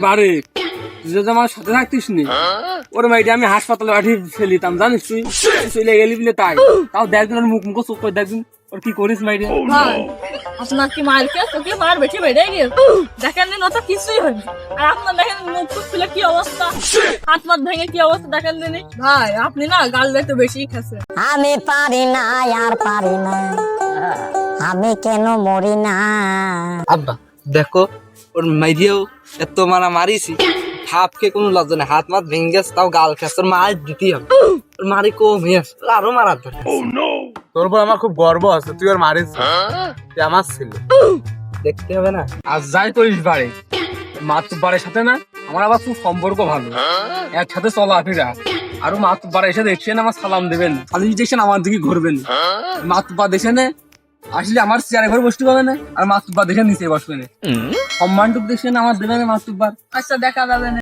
বারে তুই যদি আমার সাথে থাকতিস নি ওর মাইটা আমি হাসপাতালে পাঠিয়ে ফেলিতাম জানিস তুই চলে গেলি বলে তাই তাও দেখদিন ওর মুখ চোখ করে দেখদিন ওর কি করিস মাইরে ভাই আপনার কি মার কে তোকে মার বেশি বেড়ে গেল দেখেন দিন ওটা কিছুই হয়নি আর আপনার দেখেন মুখ টুক খুলে কি অবস্থা হাত মাত ভেঙে কি অবস্থা দেখেন দিন ভাই আপনি না গাল একটু বেশি খাচ্ছে আমি পারি না আর পারি না আমি কেন মরি না। আব্বা দেখো ওর মাইরিয়েও এত মারা মারিছি হাফকে কোনো লজ্জা নেই হাত মাত ভেঙে গেছে তাও গাল খাচ্ছে ওর মার দিতেই হবে ওর মারি কম হয়ে আরো মারার দরকার তোর উপর আমার খুব গর্ব আছে তুই ওর মারিস তুই আমার ছিল দেখতে হবে না আর যাই করিস বাড়ি মাতুব্বারের সাথে না আমার আবার খুব সম্পর্ক ভালো একসাথে চলাফেরা আরো মাতুব্বার এসে দেখছেন আমার সালাম দেবেন খালি দেখছেন আমার দিকে ঘুরবেন মাতুব্বা দেখে নে আসলে আমার চেয়ারে ঘরে বসতে পাবে না আর মাতুব্বা দেখে নিচে বসবে না সম্মানটুক দেখছেন আমার দেবেন মাতুব্বার আচ্ছা দেখা যাবে না